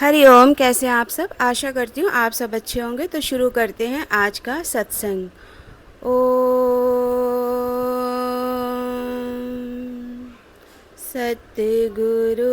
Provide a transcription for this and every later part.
हरिओम। कैसे हैं आप सब? आशा करती हूँ आप सब अच्छे होंगे। तो शुरू करते हैं आज का सत्संग। ओम सतगुरु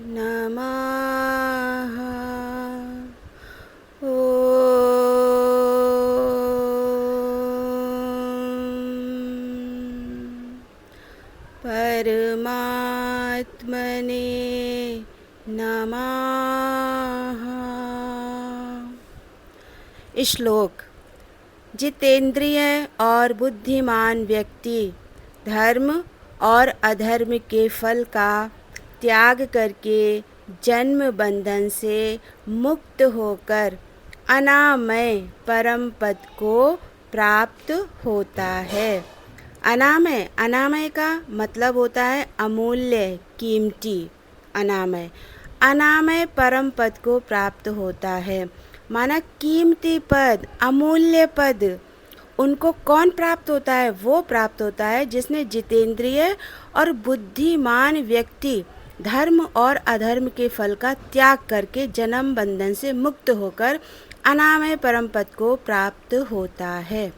नमः। ओम परमात्मने नमः। श्लोक। जितेंद्रिय और बुद्धिमान व्यक्ति धर्म और अधर्म के फल का त्याग करके जन्म बंधन से मुक्त होकर अनामय परम पद को प्राप्त होता है। अनामय, अनामय का मतलब होता है अमूल्य, कीमती। अनामय, अनामय परम पद को प्राप्त होता है। माना कीमती पद, अमूल्य पद। उनको कौन प्राप्त होता है? वो प्राप्त होता है जिसने जितेंद्रिय और बुद्धिमान व्यक्ति धर्म और अधर्म के फल का त्याग करके जन्म बंधन से मुक्त होकर अनामय परम पद को प्राप्त होता है।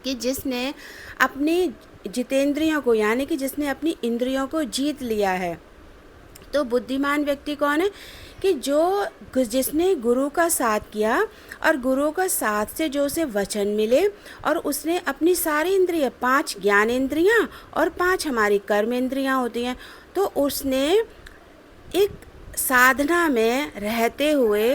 कि जिसने अपनी जितेंद्रियों को, यानी कि जिसने अपनी इंद्रियों को जीत लिया है। तो बुद्धिमान व्यक्ति कौन है? कि जिसने गुरु का साथ किया और गुरु का साथ से जो उसे वचन मिले और उसने अपनी सारी इंद्रियां, 5 ज्ञान इंद्रियां और 5 हमारी कर्म इंद्रियां होती हैं, तो उसने एक साधना में रहते हुए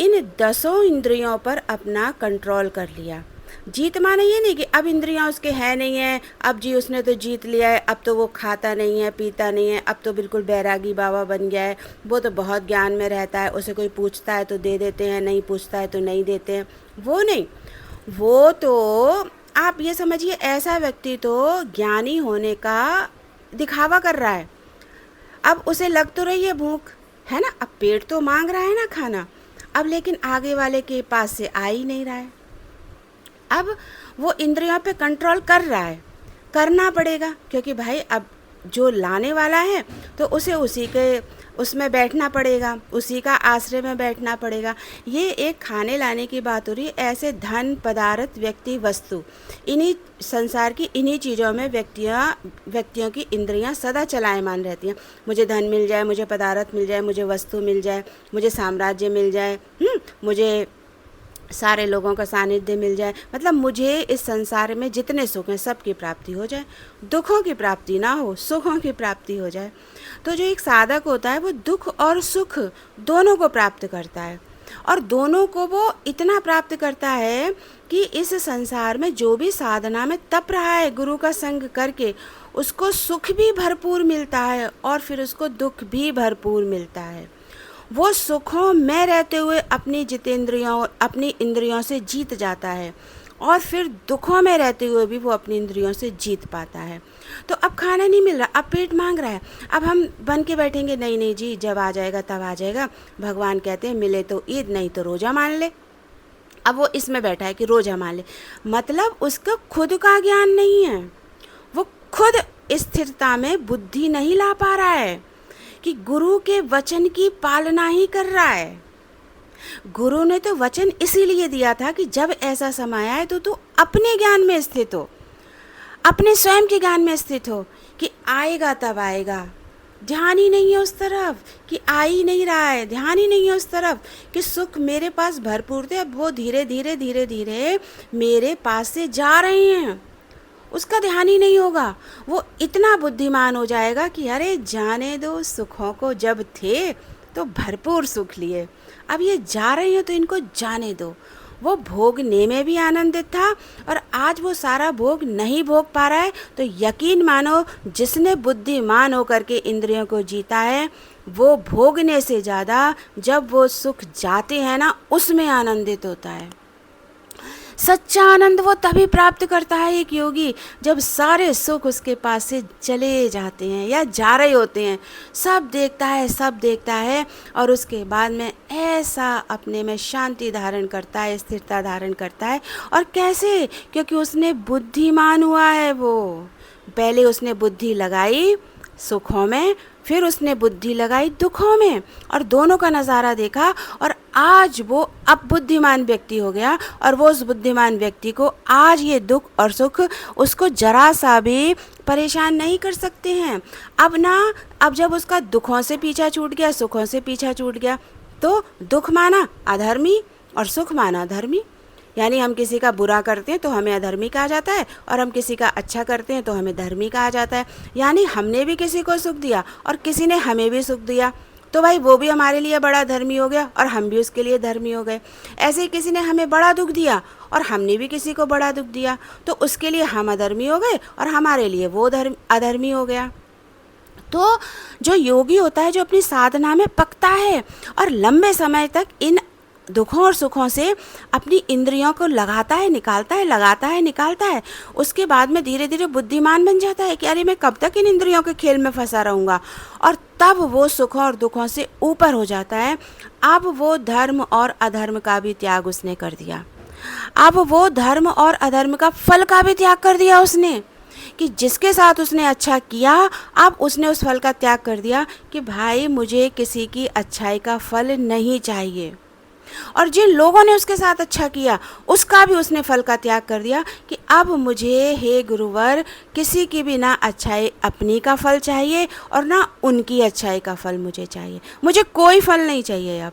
इन 10 इंद्रियों पर अपना कंट्रोल कर लिया। जीत माने ये नहीं कि अब इंद्रियां उसके है नहीं है, अब जी उसने तो जीत लिया है, अब तो वो खाता नहीं है, पीता नहीं है, अब तो बिल्कुल बैरागी बाबा बन गया है, वो तो बहुत ज्ञान में रहता है, उसे कोई पूछता है तो दे देते हैं, नहीं पूछता है तो नहीं देते हैं। वो नहीं, वो तो आप ये समझिए ऐसा व्यक्ति तो ज्ञानी होने का दिखावा कर रहा है। अब उसे लग तो रही है भूख, है ना, अब पेट तो मांग रहा है ना खाना, अब लेकिन आगे वाले के पास से आ ही नहीं रहा है। अब वो इंद्रियों पे कंट्रोल कर रहा है, करना पड़ेगा, क्योंकि भाई अब जो लाने वाला है तो उसे उसी के उसमें बैठना पड़ेगा, उसी का आश्रय में बैठना पड़ेगा। ये एक खाने लाने की बात हो रही है। ऐसे धन, पदार्थ, व्यक्ति, वस्तु, इन्हीं संसार की इन्हीं चीज़ों में व्यक्तियों की इंद्रियां सदा चलायमान रहती हैं। मुझे धन मिल जाए, मुझे पदार्थ मिल जाए, मुझे वस्तु मिल जाए, मुझे साम्राज्य मिल जाए, मुझे सारे लोगों का सानिध्य मिल जाए, मतलब मुझे इस संसार में जितने सुख हैं सब की प्राप्ति हो जाए, दुखों की प्राप्ति ना हो, सुखों की प्राप्ति हो जाए। तो जो एक साधक होता है वो दुख और सुख दोनों को प्राप्त करता है, और दोनों को वो इतना प्राप्त करता है कि इस संसार में जो भी साधना में तप रहा है गुरु का संग करके, उसको सुख भी भरपूर मिलता है और फिर उसको दुख भी भरपूर मिलता है। वो सुखों में रहते हुए अपनी अपनी इंद्रियों से जीत जाता है, और फिर दुखों में रहते हुए भी वो अपनी इंद्रियों से जीत पाता है। तो अब खाना नहीं मिल रहा, अब पेट मांग रहा है, अब हम बन के बैठेंगे, नहीं नहीं जी जब आ जाएगा तब आ जाएगा। भगवान कहते हैं मिले तो ईद, नहीं तो रोज़ा मान ले। अब वो इसमें बैठा है कि रोज़ा मान ले, मतलब उसका खुद का ज्ञान नहीं है, वो खुद स्थिरता में बुद्धि नहीं ला पा रहा है कि गुरु के वचन की पालना ही कर रहा है। गुरु ने तो वचन इसीलिए दिया था कि जब ऐसा समय आए तो तू अपने ज्ञान में स्थित हो, अपने स्वयं के ज्ञान में स्थित हो, कि आएगा तब आएगा। ध्यान ही नहीं है उस तरफ कि आ ही नहीं रहा है, ध्यान ही नहीं है उस तरफ कि सुख मेरे पास भरपूर थे, अब वो धीरे धीरे धीरे धीरे मेरे पास से जा रहे हैं, उसका ध्यान ही नहीं होगा। वो इतना बुद्धिमान हो जाएगा कि अरे जाने दो, सुखों को जब थे तो भरपूर सुख लिए, अब ये जा रहे हैं तो इनको जाने दो। वो भोगने में भी आनंदित था और आज वो सारा भोग नहीं भोग पा रहा है, तो यकीन मानो जिसने बुद्धिमान होकर के इंद्रियों को जीता है वो भोगने से ज़्यादा जब वो सुख जाते हैं ना उसमें आनंदित होता है। सच्चा आनंद वो तभी प्राप्त करता है एक योगी, जब सारे सुख उसके पास से चले जाते हैं या जा रहे होते हैं। सब देखता है और उसके बाद में ऐसा अपने में शांति धारण करता है, स्थिरता धारण करता है। और कैसे? क्योंकि उसने बुद्धिमान हुआ है। वो पहले उसने बुद्धि लगाई सुखों में, फिर उसने बुद्धि लगाई दुखों में और दोनों का नज़ारा देखा, और आज वो अब बुद्धिमान व्यक्ति हो गया, और वो उस बुद्धिमान व्यक्ति को आज ये दुख और सुख उसको जरा सा भी परेशान नहीं कर सकते हैं। अब जब उसका दुखों से पीछा छूट गया, सुखों से पीछा छूट गया, तो दुख माना अधर्मी और सुख माना धर्मी। यानी हम किसी का बुरा करते हैं तो हमें अधर्मी कहा जाता है, और हम किसी का अच्छा करते हैं तो हमें धर्मी कहा जाता है। यानी हमने भी किसी को सुख दिया और किसी ने हमें भी सुख दिया, तो भाई वो भी हमारे लिए बड़ा धर्मी हो गया और हम भी उसके लिए धर्मी हो गए। ऐसे ही किसी ने हमें बड़ा दुख दिया और हमने भी किसी को बड़ा दुख दिया, तो उसके लिए हम अधर्मी हो गए और हमारे लिए वो अधर्मी हो गया। तो जो योगी होता है, जो अपनी साधना में पकता है और लंबे समय तक इन दुखों और सुखों से अपनी इंद्रियों को लगाता है निकालता है, लगाता है निकालता है, उसके बाद में धीरे धीरे बुद्धिमान बन जाता है कि अरे मैं कब तक इन इंद्रियों के खेल में फंसा रहूँगा, और तब वो सुखों और दुखों से ऊपर हो जाता है। अब वो धर्म और अधर्म का भी त्याग उसने कर दिया। अब वो धर्म और अधर्म का फल का भी त्याग कर दिया उसने, कि जिसके साथ उसने अच्छा किया, अब उसने उस फल का त्याग कर दिया कि भाई मुझे किसी की अच्छाई का फल नहीं चाहिए। और जिन लोगों ने उसके साथ अच्छा किया उसका भी उसने फल का त्याग कर दिया कि अब मुझे हे गुरुवर किसी की भी ना अच्छाई अपनी का फल चाहिए और ना उनकी अच्छाई का फल मुझे चाहिए। मुझे कोई फल नहीं चाहिए।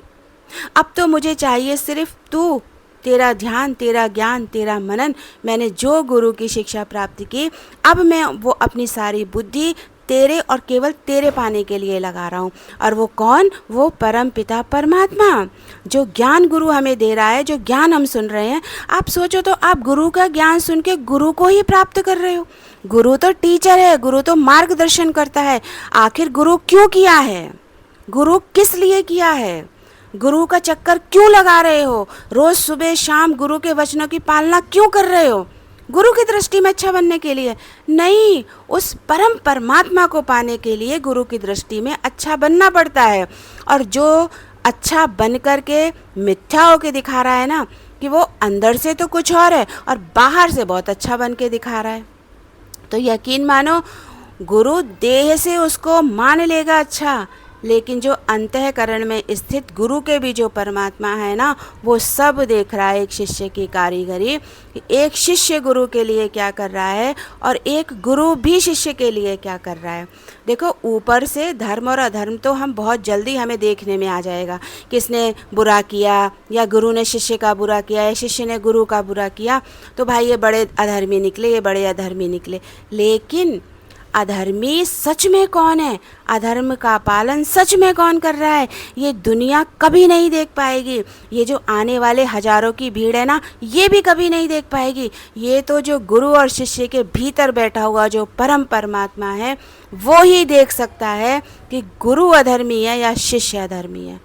अब तो मुझे चाहिए सिर्फ तू, तेरा ध्यान, तेरा ज्ञान, तेरा मनन। मैंने जो गुरु की शिक्षा प्राप्त की, अब मैं वो अपनी सारी बुद्धि तेरे और केवल तेरे पाने के लिए लगा रहा हूँ। और वो कौन? वो परम पिता परमात्मा, जो ज्ञान गुरु हमें दे रहा है, जो ज्ञान हम सुन रहे हैं। आप सोचो तो आप गुरु का ज्ञान सुन के गुरु को ही प्राप्त कर रहे हो। गुरु तो टीचर है, गुरु तो मार्गदर्शन करता है। आखिर गुरु क्यों किया है? गुरु किस लिए किया है? गुरु का चक्कर क्यों लगा रहे हो? रोज सुबह शाम गुरु के वचनों की पालना क्यों कर रहे हो? गुरु की दृष्टि में अच्छा बनने के लिए नहीं, उस परम परमात्मा को पाने के लिए गुरु की दृष्टि में अच्छा बनना पड़ता है। और जो अच्छा बन करके मिथ्या होके दिखा रहा है ना, कि वो अंदर से तो कुछ और है और बाहर से बहुत अच्छा बन के दिखा रहा है, तो यकीन मानो गुरु देह से उसको मान लेगा अच्छा, लेकिन जो अंतःकरण में स्थित गुरु के भी जो परमात्मा है ना, वो सब देख रहा है एक शिष्य की कारीगरी। एक शिष्य गुरु के लिए क्या कर रहा है और एक गुरु भी शिष्य के लिए क्या कर रहा है। देखो, ऊपर से धर्म और अधर्म तो हम बहुत जल्दी हमें देखने में आ जाएगा, किसने बुरा किया, या गुरु ने शिष्य का बुरा किया या शिष्य ने गुरु का बुरा किया, तो भाई ये बड़े अधर्मी निकले, ये बड़े अधर्मी निकले। लेकिन अधर्मी सच में कौन है, अधर्म का पालन सच में कौन कर रहा है, ये दुनिया कभी नहीं देख पाएगी। ये जो आने वाले हजारों की भीड़ है ना, ये भी कभी नहीं देख पाएगी। ये तो जो गुरु और शिष्य के भीतर बैठा हुआ जो परम परमात्मा है, वो ही देख सकता है कि गुरु अधर्मी है या शिष्य अधर्मी है।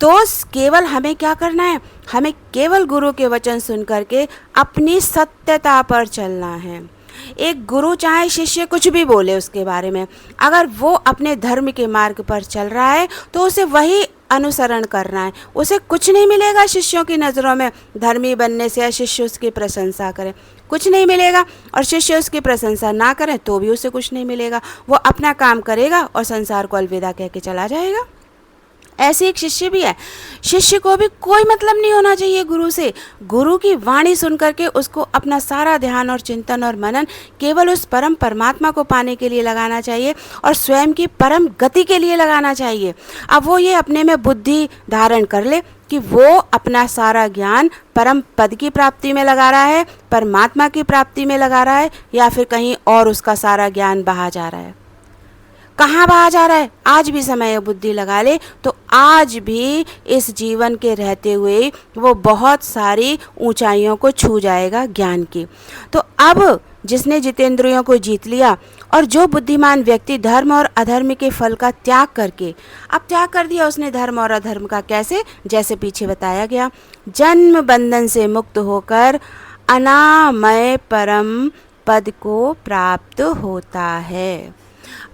तो केवल हमें क्या करना है? हमें केवल गुरु के वचन सुन करके अपनी सत्यता पर चलना है। एक गुरु चाहे शिष्य कुछ भी बोले उसके बारे में, अगर वो अपने धर्म के मार्ग पर चल रहा है तो उसे वही अनुसरण करना है। उसे कुछ नहीं मिलेगा शिष्यों की नज़रों में धर्मी बनने से, या शिष्य उसकी प्रशंसा करें, कुछ नहीं मिलेगा। और शिष्य उसकी प्रशंसा ना करें तो भी उसे कुछ नहीं मिलेगा। वो अपना काम करेगा और संसार को अलविदा कह के चला जाएगा। ऐसे एक शिष्य भी है। शिष्य को भी कोई मतलब नहीं होना चाहिए गुरु से। गुरु की वाणी सुन करके उसको अपना सारा ध्यान और चिंतन और मनन केवल उस परम परमात्मा को पाने के लिए लगाना चाहिए और स्वयं की परम गति के लिए लगाना चाहिए। अब वो ये अपने में बुद्धि धारण कर ले कि वो अपना सारा ज्ञान परम पद की प्राप्ति में लगा रहा है, परमात्मा की प्राप्ति में लगा रहा है, या फिर कहीं और उसका सारा ज्ञान बहा जा रहा है। कहाँ बहा जा रहा है? आज भी समय बुद्धि लगा ले तो आज भी इस जीवन के रहते हुए वो बहुत सारी ऊंचाइयों को छू जाएगा ज्ञान की। तो अब जिसने जितेंद्रियों को जीत लिया और जो बुद्धिमान व्यक्ति धर्म और अधर्म के फल का त्याग करके, अब त्याग कर दिया उसने धर्म और अधर्म का, कैसे? जैसे पीछे बताया गया, जन्म बंधन से मुक्त होकर अनामय परम पद को प्राप्त होता है।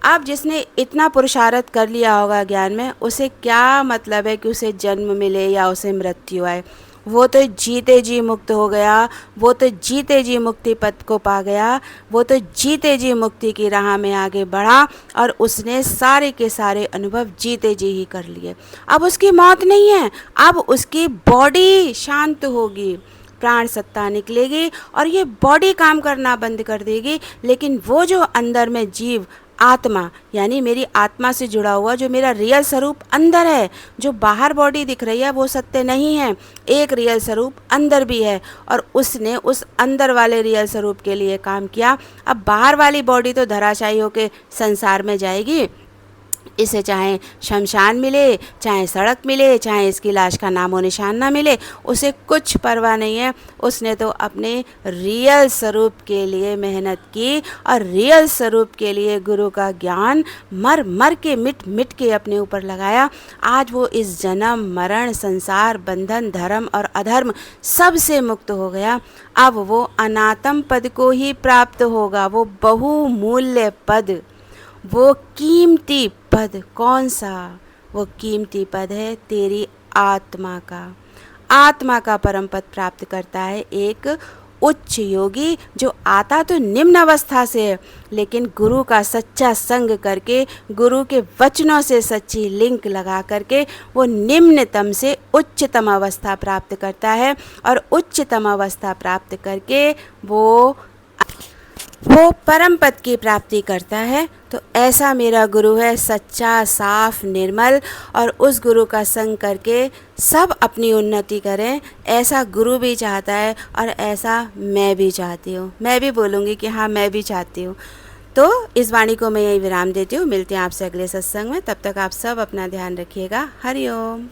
अब जिसने इतना पुरुषार्थ कर लिया होगा ज्ञान में, उसे क्या मतलब है कि उसे जन्म मिले या उसे मृत्यु आए। वो तो जीते जी मुक्त हो गया, वो तो जीते जी मुक्ति पद को पा गया, वो तो जीते जी मुक्ति की राह में आगे बढ़ा और उसने सारे के सारे अनुभव जीते जी ही कर लिए। अब उसकी मौत नहीं है, अब उसकी बॉडी शांत होगी, प्राण सत्ता निकलेगी और ये बॉडी काम करना बंद कर देगी, लेकिन वो जो अंदर में जीव आत्मा, यानी मेरी आत्मा से जुड़ा हुआ जो मेरा रियल स्वरूप अंदर है, जो बाहर बॉडी दिख रही है वो सत्य नहीं है, एक रियल स्वरूप अंदर भी है और उसने उस अंदर वाले रियल स्वरूप के लिए काम किया। अब बाहर वाली बॉडी तो धराशायी होकर संसार में जाएगी, इसे चाहे शमशान मिले, चाहे सड़क मिले, चाहे इसकी लाश का नामो निशान ना मिले, उसे कुछ परवाह नहीं है। उसने तो अपने रियल स्वरूप के लिए मेहनत की और रियल स्वरूप के लिए गुरु का ज्ञान मर मर के मिट मिट के अपने ऊपर लगाया। आज वो इस जन्म मरण संसार बंधन धर्म और अधर्म सब से मुक्त हो गया। अब वो अनात्म पद को ही प्राप्त होगा, वो बहुमूल्य पद, वो कीमती पद। कौन सा? वो कीमती पद है तेरी आत्मा का। आत्मा का परम पद प्राप्त करता है एक उच्च योगी, जो आता तो निम्न अवस्था से है, लेकिन गुरु का सच्चा संग करके, गुरु के वचनों से सच्ची लिंक लगा करके वो निम्नतम से उच्चतम अवस्था प्राप्त करता है और उच्चतम अवस्था प्राप्त करके वो परम पद की प्राप्ति करता है। तो ऐसा मेरा गुरु है, सच्चा साफ निर्मल, और उस गुरु का संग करके सब अपनी उन्नति करें, ऐसा गुरु भी चाहता है और ऐसा मैं भी चाहती हूँ। मैं भी बोलूँगी कि हाँ मैं भी चाहती हूँ। तो इस वाणी को मैं यही विराम देती हूँ। मिलते हैं आपसे अगले सत्संग में, तब तक आप सब अपना ध्यान रखिएगा। हरि ओम।